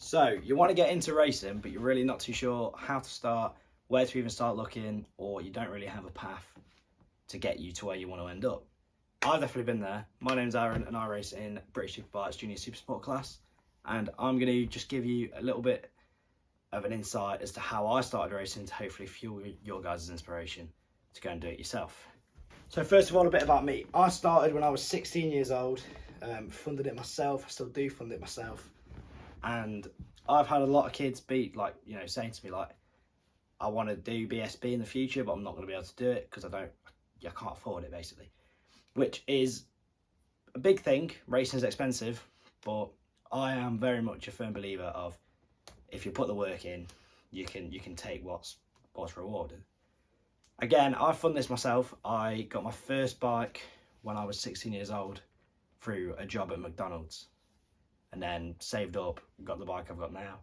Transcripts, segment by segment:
So you want to get into racing, but you're really not too sure how to start, where to even start looking, or you don't really have a path to get you to where you want to end up. I've definitely been there. My name's Aaron and I race in British Superbikes Junior Supersport class, and I'm going to just give you a little bit of an insight as to how I started racing to hopefully fuel your guys' inspiration to go and do it yourself. So first of all, a bit about me. I started when I was 16 years old, funded it myself. I still do fund it myself. And I've had a lot of kids be like, saying to me like, I want to do BSB in the future, but I'm not going to be able to do it because I can't afford it, basically. Which is a big thing. Racing is expensive, but I am very much a firm believer of if you put the work in, you can take what's rewarded. Again, I fund this myself. I got my first bike when I was 16 years old through a job at McDonald's, and then saved up, got the bike I've got now.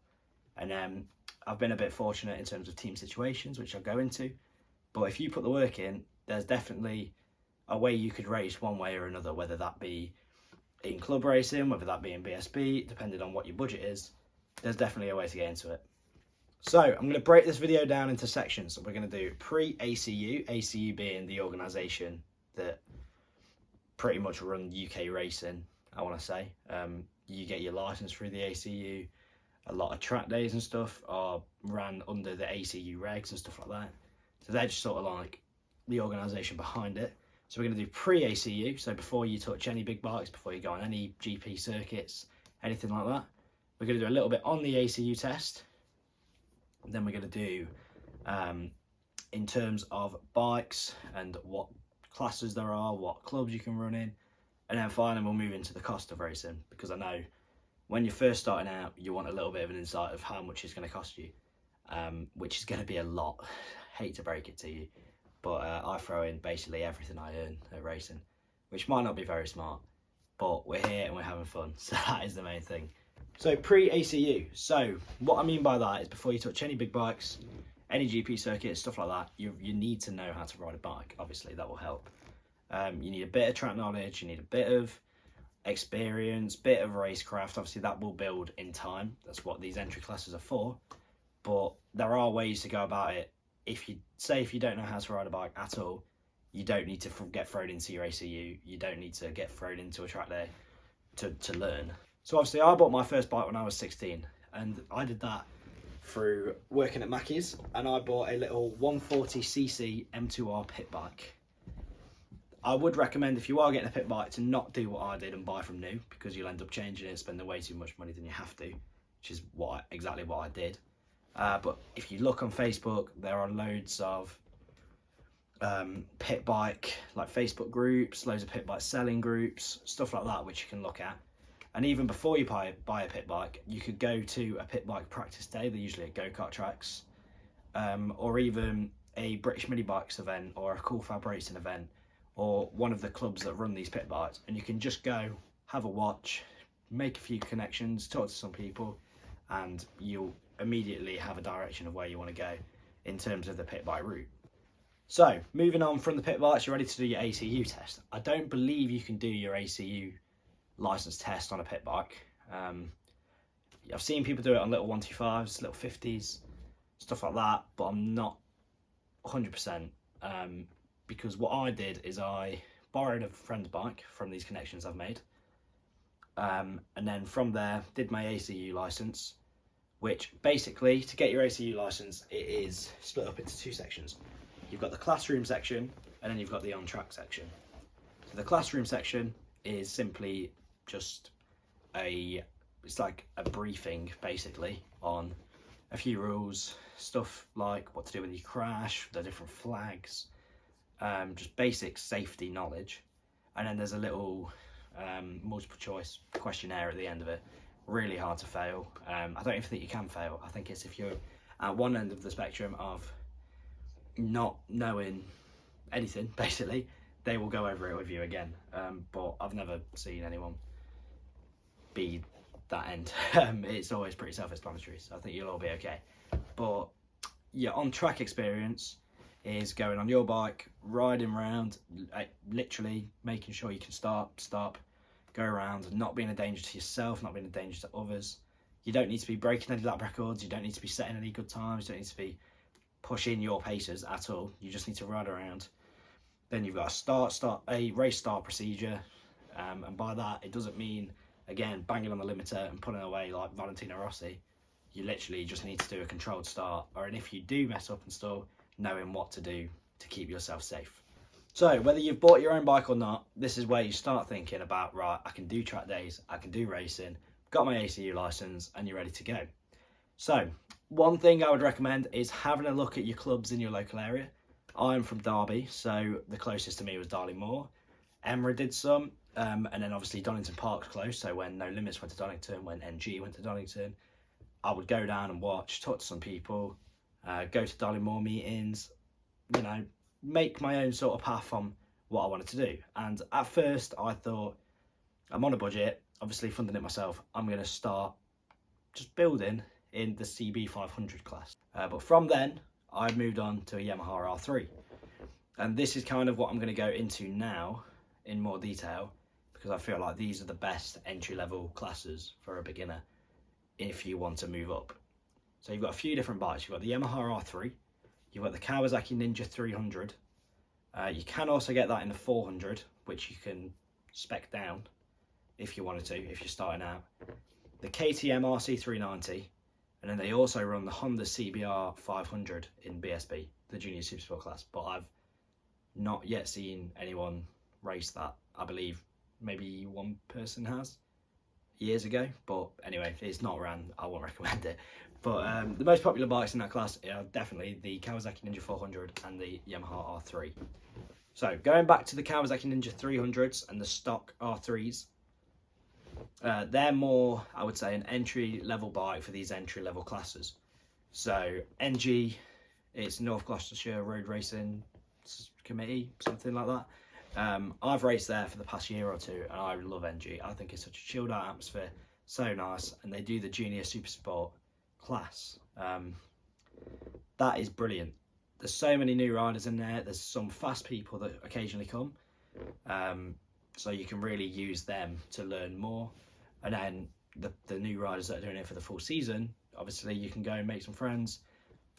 And then I've been a bit fortunate in terms of team situations, which I'll go into. But if you put the work in, there's definitely a way you could race one way or another, whether that be in club racing, whether that be in BSB, depending on what your budget is. There's definitely a way to get into it. So I'm going to break this video down into sections. So we're going to do pre-ACU, ACU being the organisation that pretty much run UK racing, I want to say. You get your licence through the ACU. A lot of track days and stuff are ran under the ACU regs and stuff like that. So they're just sort of like the organisation behind it. So we're going to do pre-ACU, so before you touch any big bikes, before you go on any GP circuits, anything like that. We're going to do a little bit on the ACU test. Then we're going to do in terms of bikes and what classes there are, what clubs you can run in. And then finally we'll move into the cost of racing, because I know when you're first starting out, you want a little bit of an insight of how much it's going to cost you, which is going to be a lot. Hate to break it to you, but I throw in basically everything I earn at racing, which might not be very smart, but we're here and we're having fun, so that is the main thing. So pre-ACU, so what I mean by that is before you touch any big bikes, any GP circuits, stuff like that, you need to know how to ride a bike. Obviously that will help. You need a bit of track knowledge, you need a bit of experience, bit of racecraft. Obviously that will build in time. That's what these entry classes are for. But there are ways to go about it. If you don't know how to ride a bike at all, you don't need to get thrown into your ACU. You don't need to get thrown into a track day to learn. So obviously I bought my first bike when I was 16, and I did that through working at Mackey's, and I bought a little 140cc M2R pit bike. I would recommend, if you are getting a pit bike, to not do what I did and buy from new, because you'll end up changing it and spending way too much money than you have to, which is exactly what I did. But if you look on Facebook, there are loads of pit bike, like Facebook groups, loads of pit bike selling groups, stuff like that, which you can look at. And even before you buy a pit bike, you could go to a pit bike practice day. They're usually at go-kart tracks, or even a British mini bikes event, or a Cool Fab racing event, or one of the clubs that run these pit bikes. And you can just go, have a watch, make a few connections, talk to some people, and you'll immediately have a direction of where you want to go in terms of the pit bike route. So moving on from the pit bikes, you're ready to do your ACU test. I don't believe you can do your ACU license test on a pit bike. I've seen people do it on little 125s, little 50s, stuff like that, but I'm not 100%, because what I did is I borrowed a friend's bike from these connections I've made, and then from there did my ACU license, which basically, to get your ACU license, it is split up into two sections. You've got the classroom section, and then you've got the on-track section. So the classroom section is simply just it's like a briefing basically on a few rules, stuff like what to do when you crash, the different flags, just basic safety knowledge. And then there's a little multiple choice questionnaire at the end of it. Really hard to fail. I don't even think you can fail. I think it's if you're at one end of the spectrum of not knowing anything, basically, they will go over it with you again. But I've never seen anyone be that end. It's always pretty self-explanatory, so I think you'll all be okay. But your on-track experience is going on your bike, riding around, literally making sure you can start, stop, go around, not being a danger to yourself, not being a danger to others, You don't need to be breaking any lap records. You don't need to be setting any good times. You don't need to be pushing your paces at all. You just need to ride around. Then you've got a race start procedure. And by that, it doesn't mean, again, banging on the limiter and pulling away like Valentino Rossi. You literally just need to do a controlled start, and if you do mess up and stall, knowing what to do to keep yourself safe. So whether you've bought your own bike or not, this is where you start thinking about, right, I can do track days, I can do racing, got my ACU license, and you're ready to go. So one thing I would recommend is having a look at your clubs in your local area. I'm from Derby, so the closest to me was Darley Moor. Emma did some, and then obviously Donington Park's close, so when No Limits went to Donington, when NG went to Donington, I would go down and watch, talk to some people, go to Darley Moor meetings, you know, make my own sort of path on what I wanted to do. And at first I thought, I'm on a budget, obviously funding it myself, I'm going to start just building in the CB 500 class. But from then, I moved on to a Yamaha R3. And this is kind of what I'm going to go into now in more detail, because I feel like these are the best entry-level classes for a beginner if you want to move up. So you've got a few different bikes. You've got the Yamaha R3, you've got the Kawasaki Ninja 300. You can also get that in the 400, which you can spec down if you wanted to, if you're starting out. The KTM RC390, and then they also run the Honda CBR 500 in BSB, the Junior Supersport class. But I've not yet seen anyone race that. I believe maybe one person has years ago, but anyway, it's not around, I won't recommend it. But the most popular bikes in that class are definitely the Kawasaki Ninja 400 and the Yamaha R3. So going back to the Kawasaki Ninja 300s and the stock R3s, they're more, I would say, an entry level bike for these entry level classes. So NG, it's North Gloucestershire Road Racing Committee, something like that. I've raced there for the past year or two, and I love NG. I think it's such a chilled out atmosphere, so nice, and they do the Junior Supersport class. That is brilliant. There's so many new riders in there. There's some fast people that occasionally come, so you can really use them to learn more. And then the new riders that are doing it for the full season, obviously you can go and make some friends,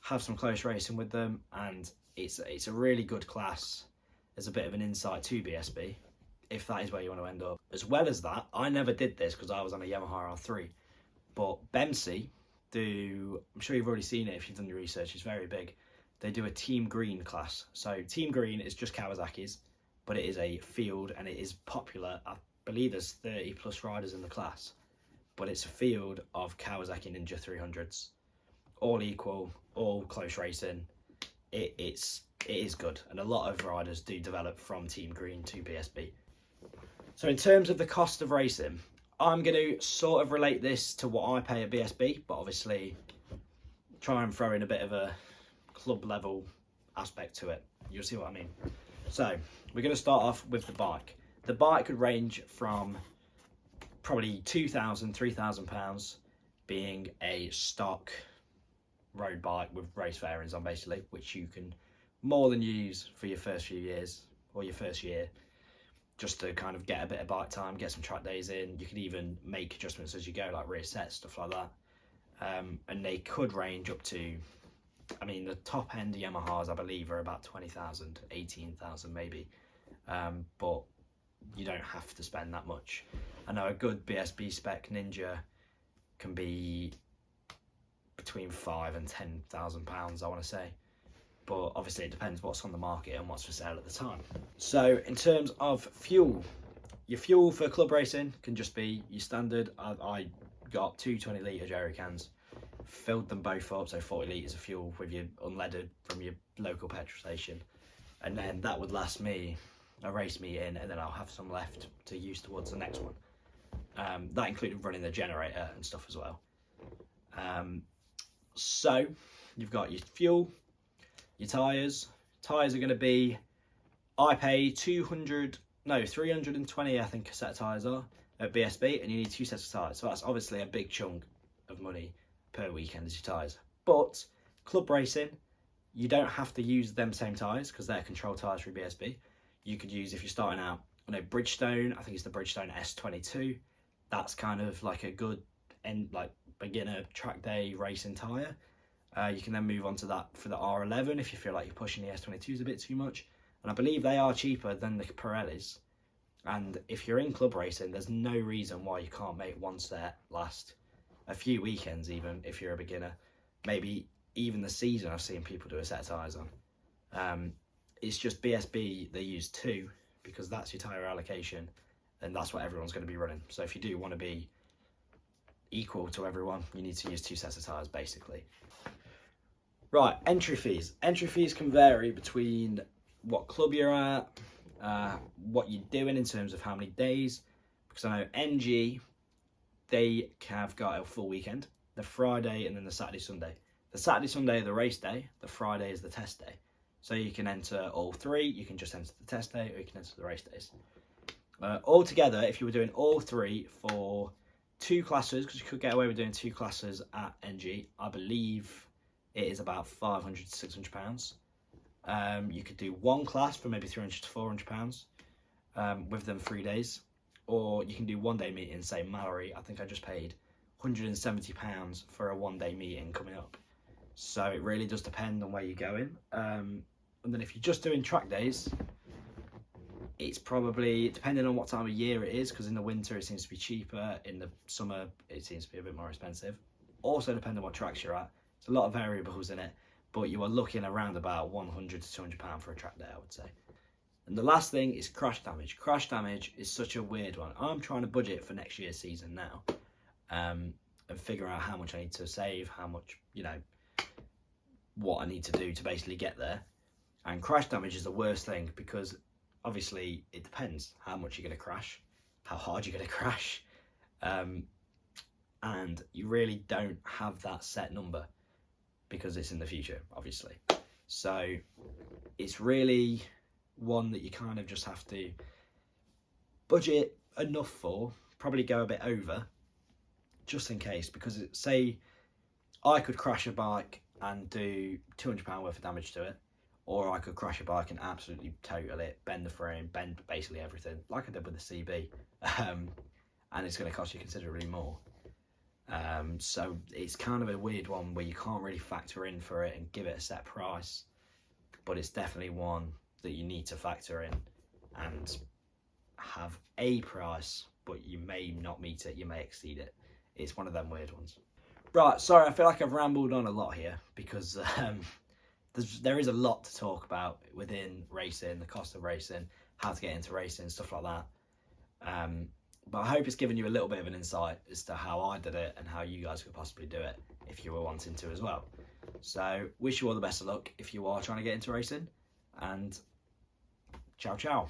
have some close racing with them, and it's a really good class. There's a bit of an insight to BSB, if that is where you want to end up. As well as that, I never did this because I was on a Yamaha R3, but BEMC I'm sure you've already seen it if you've done your research, it's very big. They do a Team Green class. So Team Green is just Kawasaki's, but it is a field and it is popular. I believe there's 30 plus riders in the class, but it's a field of Kawasaki Ninja 300s, all equal, all close racing. It is good, and a lot of riders do develop from Team Green to BSB. So in terms of the cost of racing, I'm going to sort of relate this to what I pay at BSB, but obviously try and throw in a bit of a club level aspect to it. You'll see what I mean. So we're going to start off with the bike. The bike could range from probably £2,000, £3,000 being a stock road bike with race fairings on, basically, which you can more than use for your first few years or your first year, just to kind of get a bit of bike time, get some track days in. You can even make adjustments as you go, like rear sets, stuff like that. And they could range up to, I mean, the top end Yamahas, I believe, are about 20,000, 18,000 maybe. But you don't have to spend that much. I know a good BSB spec Ninja can be between £5,000 and £10,000, I want to say. But obviously it depends what's on the market and what's for sale at the time. So in terms of fuel, your fuel for club racing can just be your standard. I got two 20-litre jerry cans, filled them both up, so 40 litres of fuel with your unleaded from your local petrol station, and then that would last me a race meeting, and then I'll have some left to use towards the next one. That included running the generator and stuff as well. So you've got your fuel, your tyres. Tyres are going to be, I pay 320, I think, a set of tyres are at BSB, and you need 2 sets of tyres. So that's obviously a big chunk of money per weekend as your tyres. But club racing, you don't have to use them same tyres because they're control tyres through BSB. You could use, if you're starting out, Bridgestone, I think it's the Bridgestone S22. That's kind of like a good beginner track day racing tyre. You can then move on to that for the R11 if you feel like you're pushing the S22s a bit too much. And I believe they are cheaper than the Pirellis. And if you're in club racing, there's no reason why you can't make one set last a few weekends, even if you're a beginner. Maybe even the season I've seen people do a set of tyres on. It's just BSB, they use 2 because that's your tyre allocation and that's what everyone's going to be running. So if you do want to be equal to everyone, you need to use 2 sets of tyres basically. Right, entry fees. Entry fees can vary between what club you're at, what you're doing in terms of how many days, because I know NG, they have got a full weekend, the Friday and then the Saturday, Sunday. The Saturday, Sunday are the race day, the Friday is the test day. So you can enter all 3, you can just enter the test day or you can enter the race days. Altogether, if you were doing all 3 for 2 classes, because you could get away with doing 2 classes at NG, I believe it is about £500 to £600. You could do 1 class for maybe £300 to £400 with them 3 days, or you can do 1 day meeting. Say Mallory, I think I just paid £170 for a 1 day meeting coming up. So it really does depend on where you're going. And then if you're just doing track days, it's probably depending on what time of year it is, because in the winter it seems to be cheaper, in the summer it seems to be a bit more expensive. Also depending on what tracks you're at. There's a lot of variables in it, but you are looking around about £100 to £200 for a track day, I would say. And the last thing is crash damage. Crash damage is such a weird one. I'm trying to budget for next year's season now, and figure out how much I need to save, how much, what I need to do to basically get there. And crash damage is the worst thing, because obviously it depends how much you're going to crash, how hard you're going to crash, and you really don't have that set number because it's in the future, obviously. So it's really one that you kind of just have to budget enough for, probably go a bit over, just in case, because say I could crash a bike and do £200 worth of damage to it, or I could crash a bike and absolutely total it, bend the frame, bend basically everything, like I did with the CB, and it's going to cost you considerably more. So it's kind of a weird one where you can't really factor in for it and give it a set price, but it's definitely one that you need to factor in and have a price, but you may not meet it, you may exceed it. It's one of them weird ones. Right, sorry, I feel like I've rambled on a lot here because there is a lot to talk about within racing, the cost of racing, how to get into racing, stuff like that. But I hope it's given you a little bit of an insight as to how I did it and how you guys could possibly do it if you were wanting to as well. So wish you all the best of luck if you are trying to get into racing, and ciao ciao.